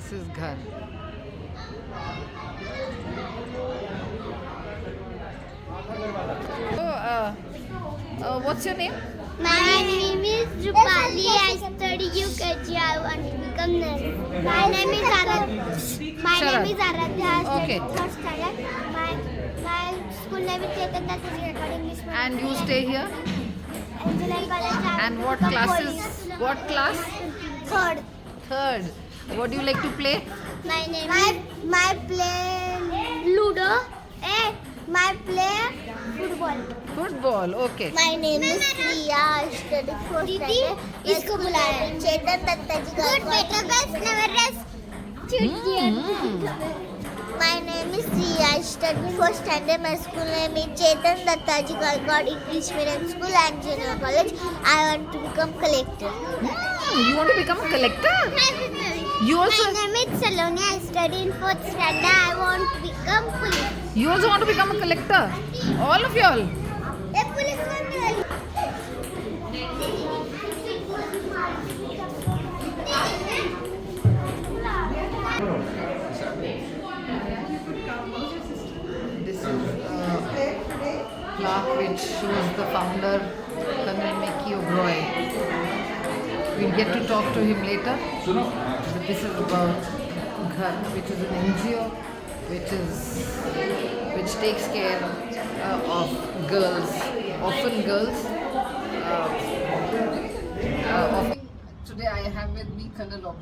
This is GHAR. So, what's your name? My name is Rupali. I study UKG. I want to become nurse. My name is Aradhya. My Sharad. name is Aradhya. I study Okay. third standard. My school name is Chetan Datta English. And you stay here? Engineering College. And what classes? What class? Third. Third. What do you like to play? My name is my play Ludo. My play football. Football. Okay. My name is Priya. I study fourth standard. इसको बुलाया चेतन दत्ता जी का good better best never rest. My name is Priya. I study fourth standard. My school name is Chetan Datta ji God English Medium School and Junior College. I want to become collector. You want to become a collector? You also. My name is Saloni. I study in fourth standard. I want to become police. You also want to become a collector? All of y'all? A policeman. This is a plaque which shows the founder, Colonel Mickie Uberoi. We'll get to talk to him later. But this is about GHAR, which is an NGO which takes care of girls, often girls. Today I have with me Colonel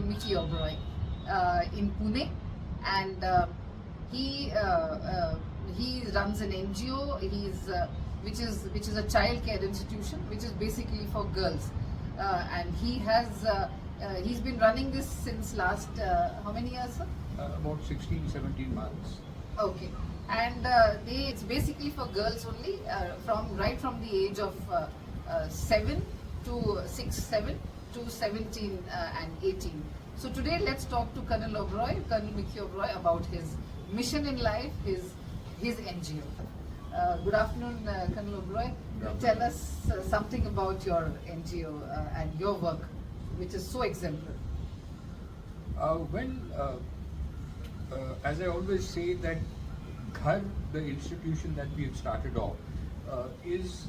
Mickie Uberoi in Pune, and he runs an NGO. Which is a child care institution, which is basically for girls, and he's been running this since last how many years, sir? About 16-17 months. Okay, and it's basically for girls only, right from the age of 7 to 17 and 18. So today let's talk to Colonel Mickie Uberoi, about his mission in life, his NGO. Good afternoon, Colonel Uberoi. Tell us something about your NGO and your work, which is so exemplary. As I always say, that GHAR, the institution that we have started off, it's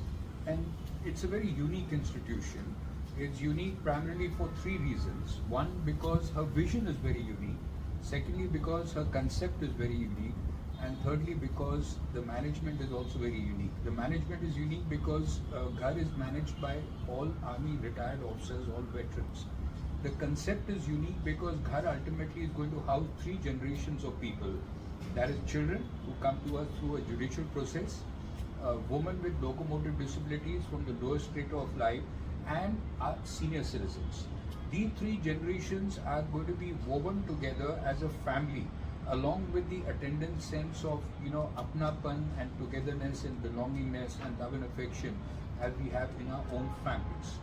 a very unique institution. It's unique primarily for three reasons. One, because her vision is very unique. Secondly, because her concept is very unique. And thirdly, because the management is also very unique. The management is unique because GHAR is managed by all army retired officers, all veterans. The concept is unique because GHAR ultimately is going to house three generations of people. That is children who come to us through a judicial process, women with locomotive disabilities from the lowest strata of life, and senior citizens. These three generations are going to be woven together as a family, along with the attendant sense of apnapan and togetherness and belongingness and love and affection as we have in our own families.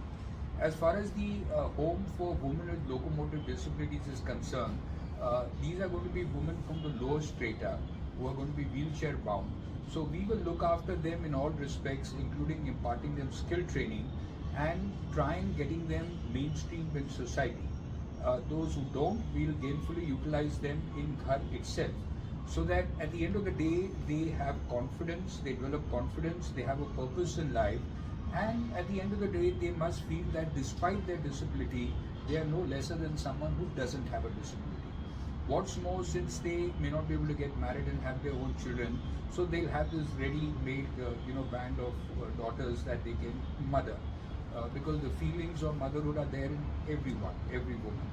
As far as the home for women with locomotive disabilities is concerned, these are going to be women from the lower strata who are going to be wheelchair bound. So we will look after them in all respects, including imparting them skill training and trying getting them mainstreamed in society. Those who don't, we will gainfully utilize them in GHAR itself, so that at the end of the day, they have confidence, they develop confidence, they have a purpose in life, and at the end of the day, they must feel that despite their disability, they are no lesser than someone who doesn't have a disability. What's more, since they may not be able to get married and have their own children, so they'll have this ready-made band of daughters that they can mother. Because the feelings of motherhood are there in everyone, every woman.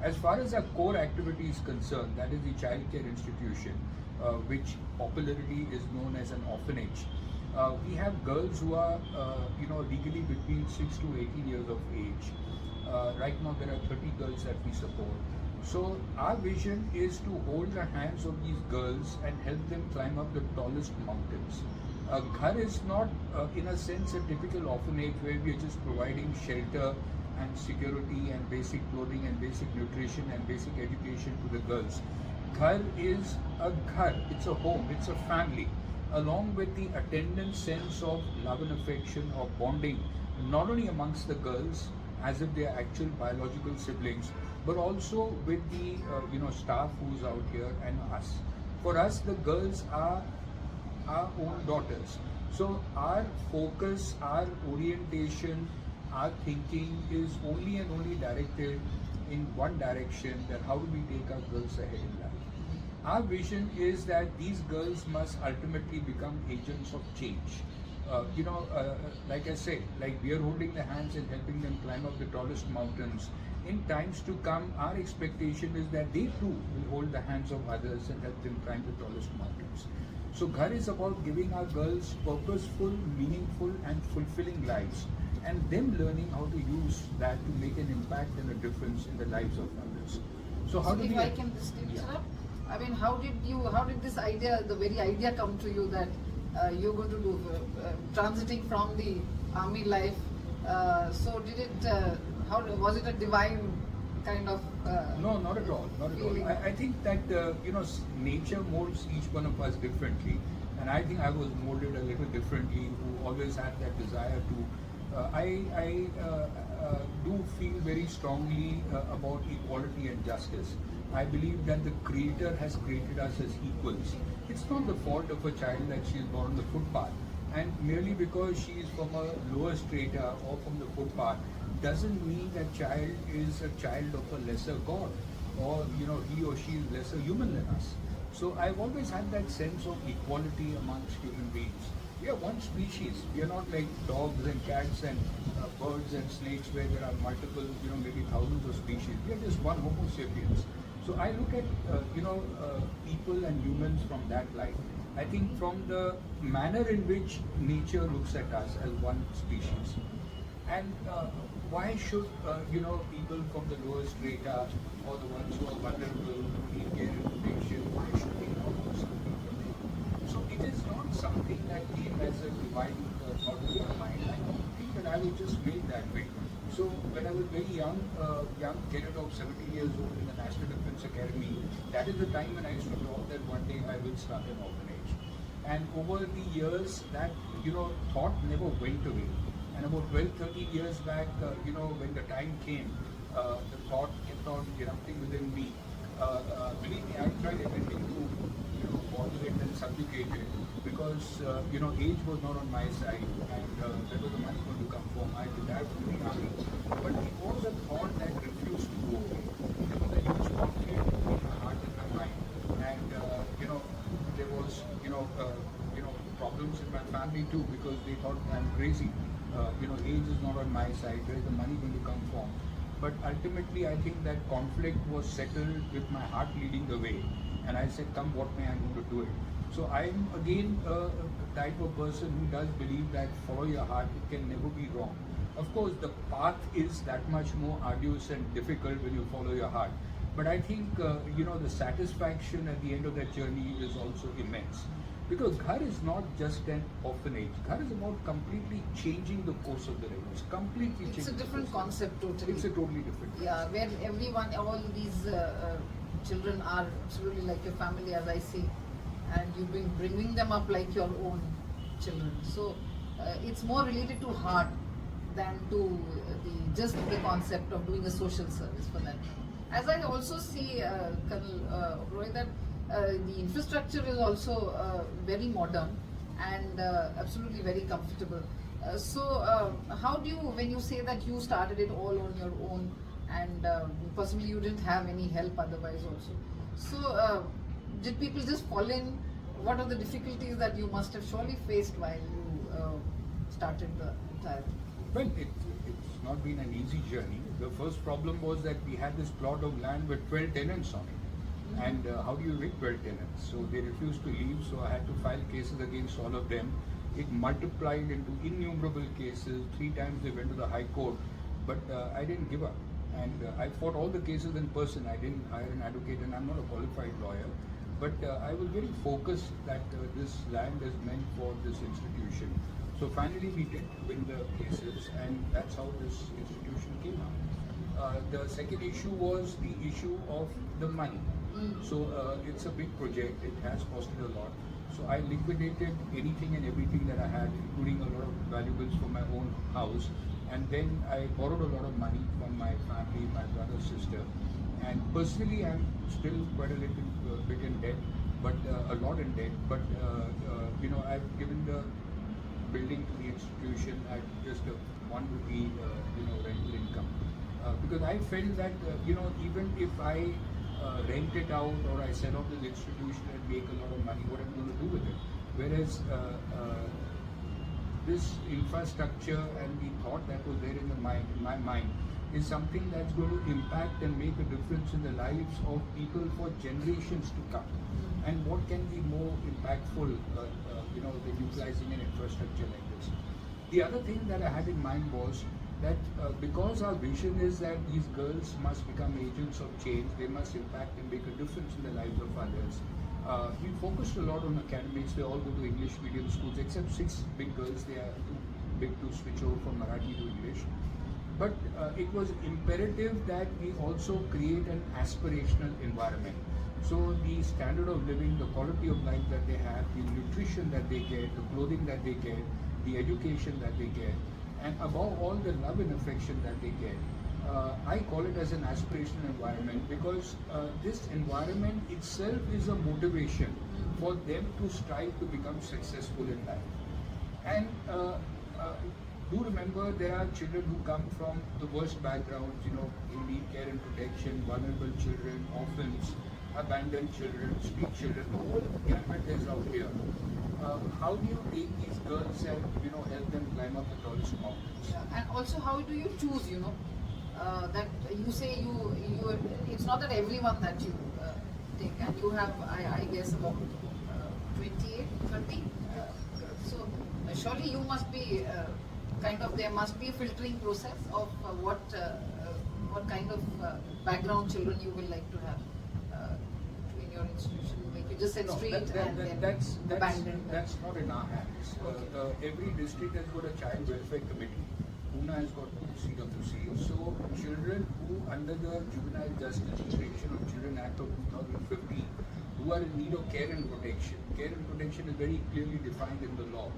As far as our core activity is concerned, that is the child care institution, which popularly is known as an orphanage. We have girls who are, legally between 6 to 18 years of age. Right now, there are 30 girls that we support. So our vision is to hold the hands of these girls and help them climb up the tallest mountains. GHAR is not, in a sense, a typical orphanage where we are just providing shelter and security and basic clothing and basic nutrition and basic education to the girls. GHAR is a GHAR, it's a home, it's a family, along with the attendant sense of love and affection, of bonding, not only amongst the girls, as if they are actual biological siblings, but also with the staff who's out here and us. For us, the girls are our own daughters. So our focus, our orientation, our thinking is only and only directed in one direction, that how do we take our girls ahead in life. Our vision is that these girls must ultimately become agents of change. Like I said, like we are holding the hands and helping them climb up the tallest mountains. In times to come, our expectation is that they too will hold the hands of others and help them climb the tallest mountains. So GHAR is about giving our girls purposeful, meaningful and fulfilling lives, and them learning how to use that to make an impact and a difference in the lives of others. So how do if we... I can just interrupt, I mean, how did this idea, the very idea come to you that you're going to do transiting from the army life? So did it? How was it a divine kind of? No, not at all. Not at all. I think that nature molds each one of us differently, and I think I was molded a little differently. Who always had that desire to. I do feel very strongly about equality and justice. I believe that the Creator has created us as equals. It's not the fault of a child that she is born on the footpath, and merely because she is from a lower strata or from the footpath doesn't mean that child is a child of a lesser god, or he or she is lesser human than us. So I've always had that sense of equality amongst human beings. We are one species. We are not like dogs and cats and birds and snakes where there are multiple, maybe thousands of species. We are just one Homo sapiens. So I look at people and humans from that light. I think from the manner in which nature looks at us as one species. And why should people from the lower strata or the ones who are vulnerable, who need care and protection, why should we not do something for them? So it is not something that came as a divine thought in my mind. I don't think that I was just made that way. So when I was very young cadet of 17 years old in the National Defence Academy, that is the time when I used to thought that one day I will start an orphanage. And over the years, that thought never went away. And about 12-13 years back, when the time came, the thought kept on erupting within me. Believe me, I tried everything to bottle it and subjugate it, because age was not on my side, and there was a money going to come from. I retired from the army, but it was a thought that refused to go away. There was a huge conflict between my heart and my mind, and there was problems in my family too, because they thought I'm crazy. Age is not on my side. Where is the money going to come from? But ultimately, I think that conflict was settled with my heart leading the way, and I said, "Come what may, I'm going to do it." So I'm again a type of person who does believe that follow your heart. It can never be wrong. Of course, the path is that much more arduous and difficult when you follow your heart. But I think the satisfaction at the end of that journey is also immense. Because GHAR is not just an orphanage. GHAR is about completely changing the course of the rivers. Completely changing. It's a different concept totally. It's a totally different concept. Yeah, where everyone, all these children are absolutely like your family, as I see, and you've been bringing them up like your own children. So it's more related to heart than to just the concept of doing a social service for them. As I also see, Colonel Uberoi, that the infrastructure is also very modern and absolutely very comfortable. How do you, when you say that you started it all on your own, and possibly you didn't have any help otherwise also, so did people just fall in? What are the difficulties that you must have surely faced while you started the entire? Well, it's not been an easy journey. The first problem was that we had this plot of land with 12 tenants on it. And how do you evict 12 tenants? So they refused to leave, so I had to file cases against all of them. It multiplied into innumerable cases. 3 times they went to the High Court, but I didn't give up. And I fought all the cases in person. I didn't hire an advocate, and I'm not a qualified lawyer. But I was very focused that this land is meant for this institution. So finally we did win the cases, and that's how this institution came out. The second issue was the issue of the money. So it's a big project, it has costed a lot. So I liquidated anything and everything that I had, including a lot of valuables from my own house, and then I borrowed a lot of money from my family, my brother, sister, and personally I'm still quite a little bit in debt, but a lot in debt. But I've given the building to the institution at just a 1 rupee rental income, because I felt that even if I rent it out or I sell off the institution and make a lot of money, what I'm going to do with it? Whereas this infrastructure and the thought that was there in my mind is something that's going to impact and make a difference in the lives of people for generations to come. And what can be more impactful, than utilizing an infrastructure like this? The other thing that I had in mind was that because our vision is that these girls must become agents of change, they must impact and make a difference in the lives of others. We focused a lot on academics. They all go to English medium schools, except 6 big girls. They are too big to switch over from Marathi to English. But it was imperative that we also create an aspirational environment. So the standard of living, the quality of life that they have, the nutrition that they get, the clothing that they get, the education that they get, and above all the love and affection that they get. I call it as an aspirational environment because this environment itself is a motivation for them to strive to become successful in life. And do remember, there are children who come from the worst backgrounds, who need care and protection, vulnerable children, orphans, abandoned children, street children, the whole gamut is out here. How do you take these girls and help them climb up the tallest mountains? Yeah. And also, how do you choose? That you say you it's not that everyone that you take, and you have I guess about 28, 30. So surely you must be there must be a filtering process of what kind of background children you will like to have in your institution. Like you just said, street that's abandoned. That's not in our hands. Okay. Every district has got a child welfare committee. Pune has got 2 CWCs. So children who under the Juvenile Justice Protection of Children Act of 2015 who are in need of care and protection. Care and protection is very clearly defined in the law.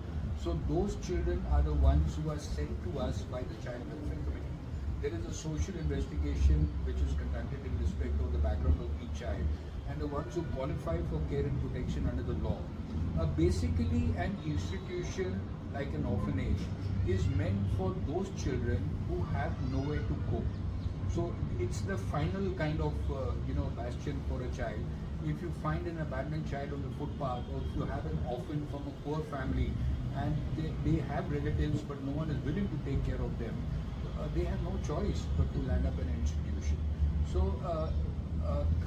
So those children are the ones who are sent to us by the Child Welfare Committee. There is a social investigation which is conducted in respect of the background of each child and the ones who qualify for care and protection under the law. Basically, an institution like an orphanage is meant for those children who have nowhere to go. So it's the final kind of bastion for a child. If you find an abandoned child on the footpath, or if you have an orphan from a poor family and they have relatives but no one is willing to take care of them, they have no choice but to land up in an institution. So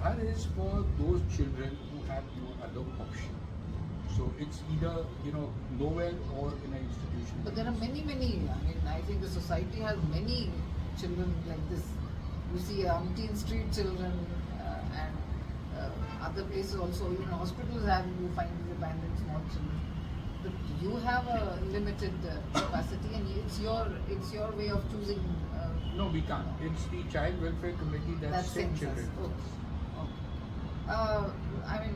GHAR is for those children who have no other option. So it's either nowhere or in an institution. But there are many. I think the society has many children like this. You see umpteen street children and other places also. Even hospitals you find these abandoned small children. But you have a limited capacity, and it's your way of choosing. No, we can't. It's the Child Welfare Committee that sends children. Okay.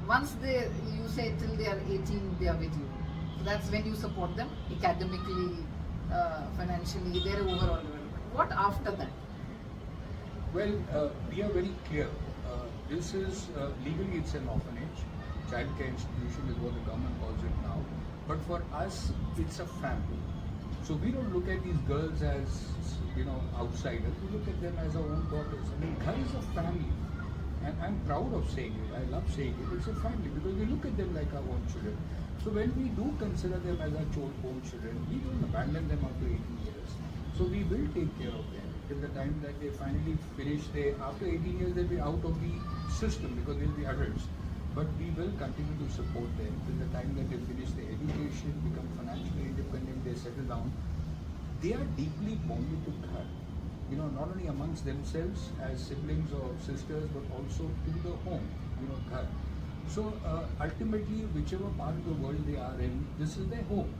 Once you say till they are 18, they are with you. So that's when you support them academically, financially, their overall development. What after that? Well, we are very clear. This is legally it's an orphanage. Childcare institution is what the government calls it now. But for us, it's a family. So we don't look at these girls as outsiders. We look at them as our own daughters. GHAR is a family. And I'm proud of saying it. I love saying it. It's a family because we look at them like our own children. So when we do consider them as our own children, we don't abandon them after 18 years. So we will take care of them till the time that they finally finish. After 18 years, they'll be out of the system because they'll be adults. But we will continue to support them till the time that they finish their education, become financially independent, they settle down. They are deeply bonded to GHAR. Not only amongst themselves as siblings or sisters, but also to the home, GHAR. So ultimately, whichever part of the world they are in, this is their home.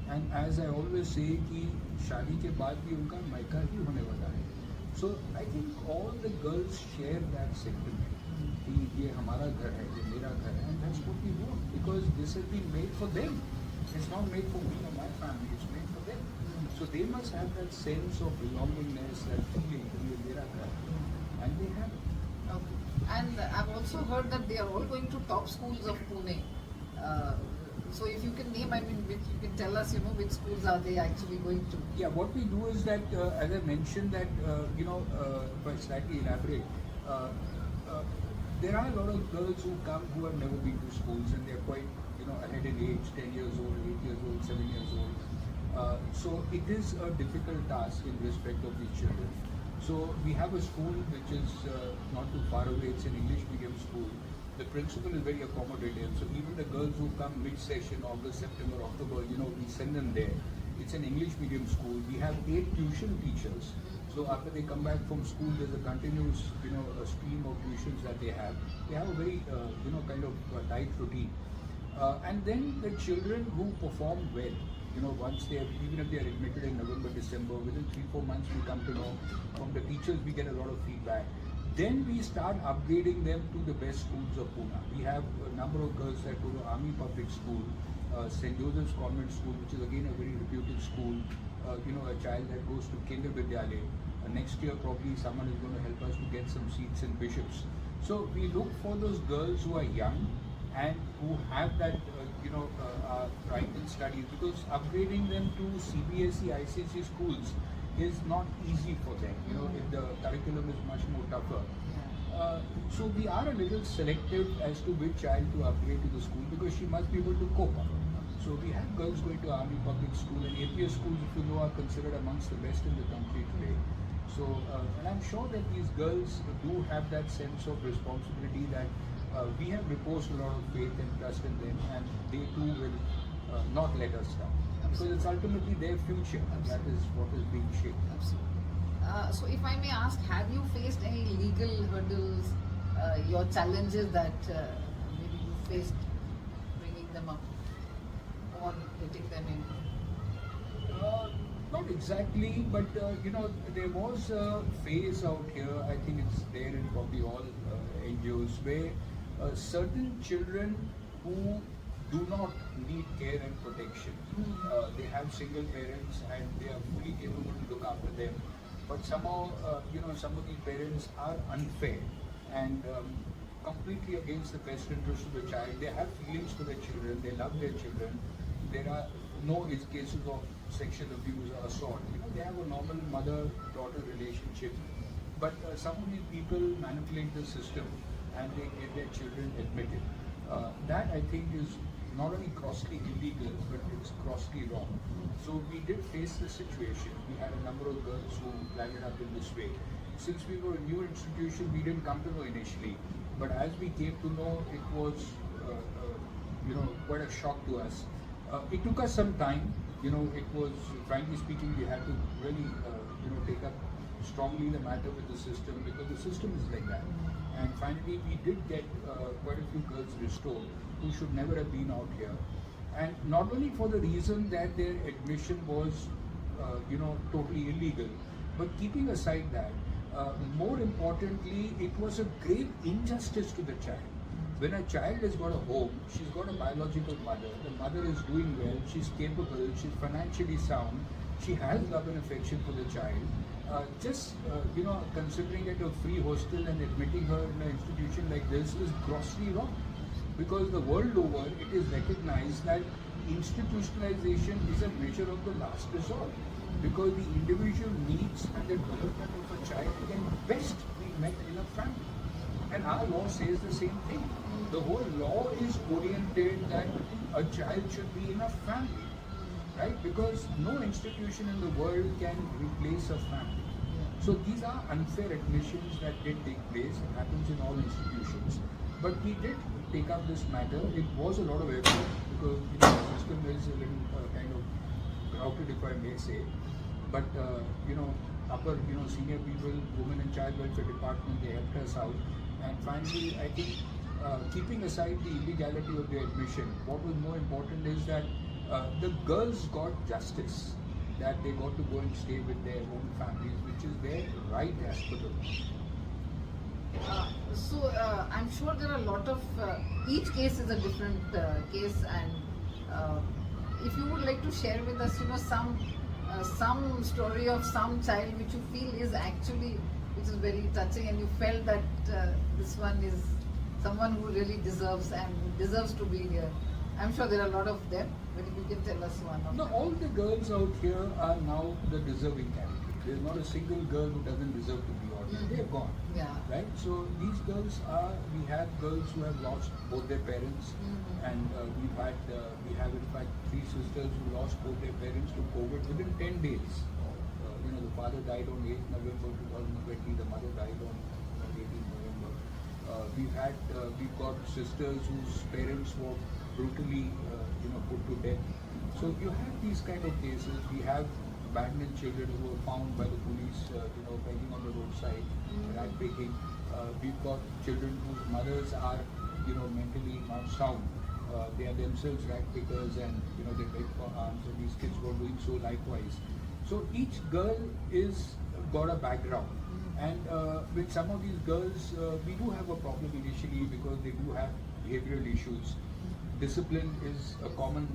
And as I always say, कि शादी के बाद भी उनका मायका ही होने वाला है. So I think all the girls share that sentiment. कि ये हमारा घर है, ये मेरा घर है, and that's what we want because this has been made for them. It's not made for me or my family. It's made for them. So they must have that sense of belongingness, that feeling, and they have it. Okay. And I've also heard that they are all going to top schools of Pune. So if you can name, I mean, you can tell us, which schools are they actually going to? Yeah, what we do is that, as I mentioned, that if I slightly elaborate, there are a lot of girls who come who have never been to schools, and they're quite ahead in age, 10 years old, 8 years old, 7 years old. So it is a difficult task in respect of these children. So we have a school which is not too far away. It's an English medium school. The principal is very accommodative. So even the girls who come mid-session, August, September, October, we send them there. It's an English medium school. We have 8 tuition teachers. So after they come back from school, there's a continuous, a stream of tuitions that they have. They have a very, kind of tight routine. And then the children who perform well, once they have, even if they are admitted in November, December, within 3-4 months we come to know from the teachers, we get a lot of feedback. Then we start upgrading them to the best schools of Pune. We have a number of girls that go to Army Public School, St. Joseph's Convent School, which is again a very reputed school. A child that goes to Kendra Vidyalaya. Next year probably someone is going to help us to get some seats in Bishops. So we look for those girls who are young and who have that, pride in studies, because upgrading them to CBSE, ICSE schools is not easy for them. If the curriculum is much more tougher. So we are a little selective as to which child to upgrade to the school, because she must be able to cope up. So we have girls going to Army Public School, and APS schools, if you know, are considered amongst the best in the country today. So, and I'm sure that these girls do have that sense of responsibility that we have reposed a lot of faith and trust in them, and they too will not let us down. Because it's ultimately their future, and that is what is being shaped. Absolutely. So if I may ask, have you faced any legal hurdles, your challenges that maybe you faced bringing them up or getting them in? Not exactly, but there was a phase out here, I think it's there in probably all NGOs, where certain children who do not need care and protection, they have single parents and they are fully capable to look after them, but somehow, some of these parents are unfair and completely against the best interest of the child. They have feelings for their children, they love their children. There are no cases of sexual abuse or assault. They have a normal mother-daughter relationship, but some of these people manipulate the system and they get their children admitted. That I think is not only grossly illegal, but it's grossly wrong. So we did face this situation. We had a number of girls who landed up in this way. Since we were a new institution, we didn't come to know initially, but as we came to know, it was quite a shock to us. It took us some time. It was, frankly speaking, we had to really, take up strongly the matter with the system, because the system is like that. And finally, we did get quite a few girls restored who should never have been out here. And not only for the reason that their admission was, totally illegal, but keeping aside that, more importantly, it was a grave injustice to the child. When a child has got a home, she's got a biological mother, the mother is doing well, she's capable, she's financially sound, she has love and affection for the child. Considering it a free hostel and admitting her in an institution like this is grossly wrong. Because the world over, it is recognized that institutionalization is a measure of the last resort. Because the individual needs and the development of a child can best be met in a family. And our law says the same thing. The whole law is oriented that a child should be in a family, right? Because no institution in the world can replace a family. So these are unfair admissions that did take place. It happens in all institutions. But we did take up this matter. It was a lot of effort, because the system is a little kind of crowded, if I may say. But upper senior people, women and child welfare department, they helped us out. And finally, I think keeping aside the illegality of their admission, what was more important is that the girls got justice, that they got to go and stay with their own families, which is their right as per the law. So I'm sure there are a lot of, each case is a different case, and if you would like to share with us, some some story of some child which you feel is actually, which is very touching, and you felt that this one is someone who really deserves to be here? I'm sure there are a lot of them, but if you can tell us one of No, them. all the girls out here are now the deserving category. There's not a single girl who doesn't deserve to be out here. They're gone. Yeah. Right? So these girls are, we have girls who have lost both their parents, and we have in fact 3 sisters who lost both their parents to COVID within 10 days. The father died on 8th November 2020, the mother died on 18th November. We've got sisters whose parents were brutally put to death. So you have these kind of cases. We have abandoned children who were found by the police, begging on the roadside, rat picking. We've got children whose mothers are, mentally not sound. They are themselves rat pickers, and they beg for alms, and these kids were doing so likewise. So each girl is got a background, and with some of these girls, we do have a problem initially because they do have behavioral issues. Indiscipline is a common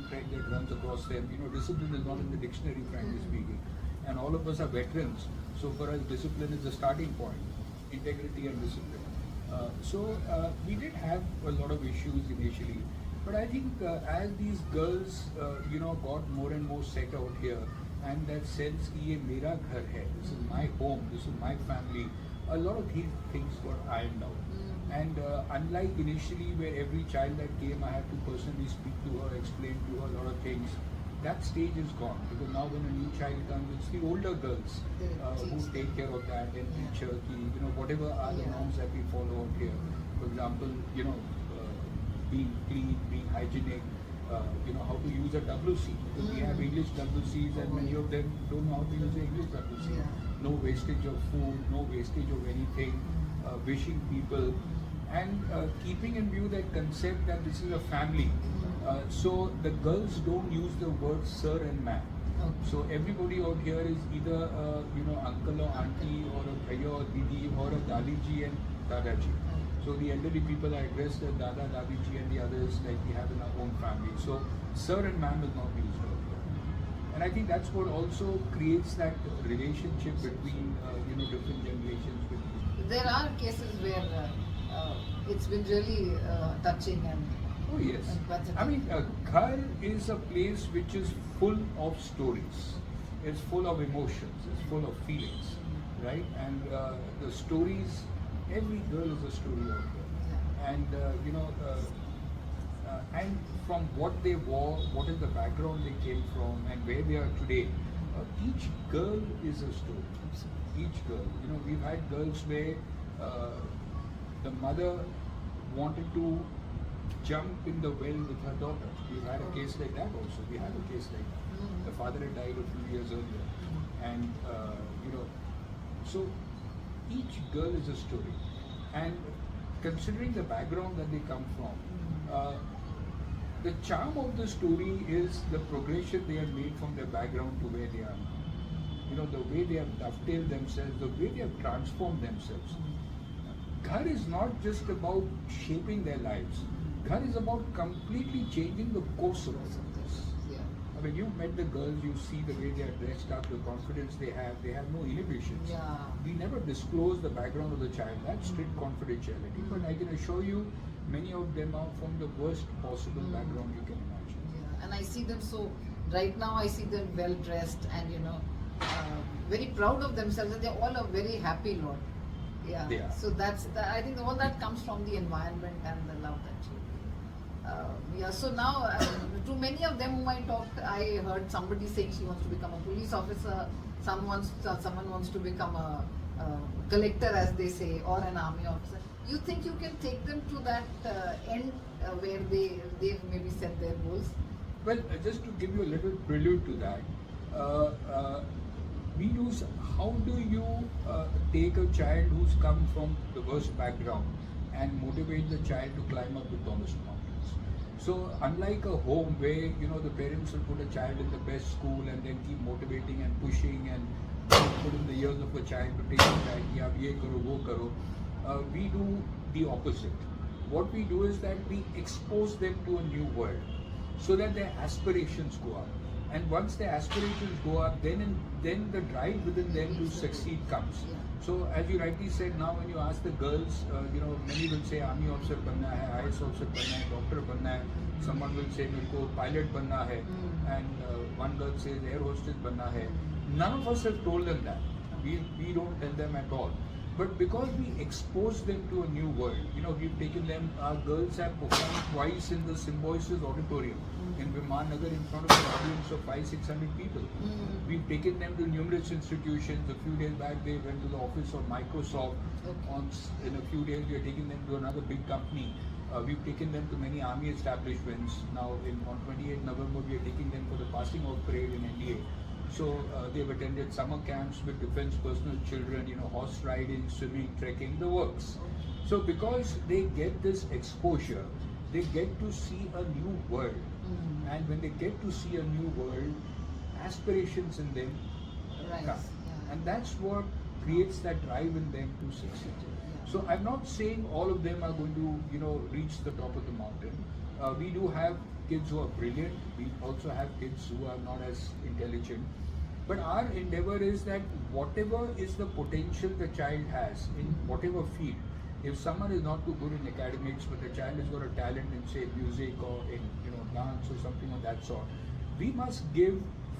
thread that runs across them. Discipline is not in the dictionary, frankly speaking, and all of us are veterans. So for us, discipline is the starting point, integrity and discipline. We did have a lot of issues initially, but I think as these girls, got more and more set out here, and that sense, "Ye mera ghar hai, this is my home, this is my family," a lot of these things were ironed out. And unlike initially, where every child that came, I had to personally speak to her, explain to her a lot of things, that stage is gone, because now when a new child comes, it's the older girls who take care of that and teach her, whatever are the norms that we follow out here. For example, being clean, being hygienic, how to use a WC. Because we have English WCs, and many of them don't know how to use the English WC. No wastage of food, no wastage of anything, wishing people, and keeping in view that concept that this is a family. So the girls don't use the word sir and ma'am. So everybody out here is either uncle or auntie, or a bhaiya or didi, or a dadiji and dadaji. So the elderly people are addressed as dada, dadiji, and the others like we have in our own family. So sir and ma'am is not used out here. And I think that's what also creates that relationship between different generations. There are cases where it's been really touching and. Oh yes. I mean, GHAR is a place which is full of stories. It's full of emotions. It's full of feelings, right? And the stories, every girl is a story out there. And and from what they wore, what is the background they came from, and where they are today, each girl is a story. Each girl. We've had girls where the mother wanted to jump in the well with her daughter. We've had a case like that also. We had a case like that. The father had died a few years earlier. And, so each girl is a story. And considering the background that they come from, the charm of the story is the progression they have made from their background to where they are now. The way they have dovetailed themselves, the way they have transformed themselves. GHAR is not just about shaping their lives. GHAR is about completely changing the course of this. I mean, you've met the girls, you see the way they are dressed up, the confidence they have no inhibitions. We never disclose the background of the child, that's strict confidentiality. But I can assure you, many of them are from the worst possible background you can imagine. And I see them right now I see them well dressed and very proud of themselves, and they all are very happy lot. They are. So I think all that comes from the environment and the love that you so now to many of them whom I talked, I heard somebody saying she wants to become a police officer, someone wants to become a collector, as they say, or an army officer. You think you can take them to that end where they've maybe set their goals? Well, just to give you a little prelude to that, we use how do you take a child who's come from the worst background and motivate the child to climb up the tallest mountains. So unlike a home where the parents will put a child in the best school and then keep motivating and pushing and put in the ears of the child to take it back, yeah, ye karo, wo karo, we do the opposite. What we do is that we expose them to a new world so that their aspirations go up. And once their aspirations go up, then the drive within them to succeed comes. So as you rightly said, now when you ask the girls, many will say army officer banna hai, IAS officer banna hai, doctor banna hai. Someone will say mereko pilot banna hai, and one girl says air hostess banna hai. None of us have told them that. We don't tell them at all. But because we expose them to a new world, we've taken them, our girls have performed twice in the Symbiosis Auditorium in Viman Nagar in front of an audience of 500-600 people. We've taken them to numerous institutions. A few days back they went to the office of Microsoft. In a few days we are taking them to another big company. We've taken them to many army establishments. Now on 28th November we are taking them for the passing out parade in NDA. So they've attended summer camps with defense personnel children, horse riding, swimming, trekking, the works. So because they get this exposure, they get to see a new world. And when they get to see a new world, aspirations in them come. And that's what creates that drive in them to succeed. So I'm not saying all of them are going to, reach the top of the mountain. We do have kids who are brilliant. We also have kids who are not as intelligent. But our endeavor is that whatever is the potential the child has in whatever field, if someone is not too good in academics, but the child has got a talent in say music or in dance or something of that sort, we must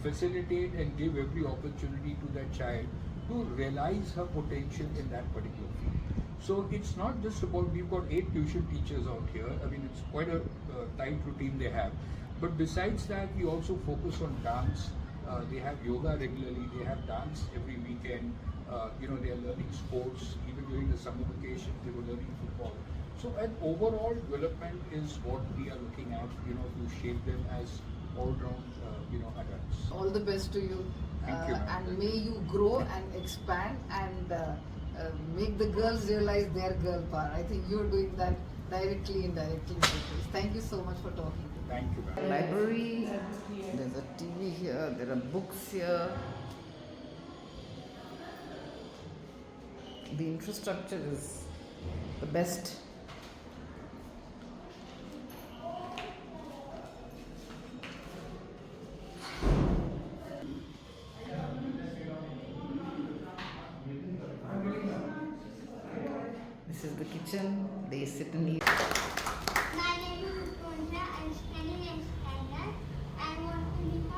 facilitate and give every opportunity to that child to realize her potential in that particular field. So it's not just about, we've got 8 tuition teachers out here. I mean, it's quite a tight routine they have. But besides that, we also focus on dance. They have yoga regularly. They have dance every weekend. They are learning sports. Even during the summer vacation, they were learning football. So an overall development is what we are looking at, to shape them as all-round, adults. All the best to you. Thank you, and may you grow and expand and make the girls realize their girl power. I think you're doing that directly, indirectly. Thank you so much for talking. Thank you, ma'am. Library, there's a TV here, there are books here. The infrastructure is the best. This is the kitchen, they sit and eat. My name is Uberoi. I'm studying in standard. I want to become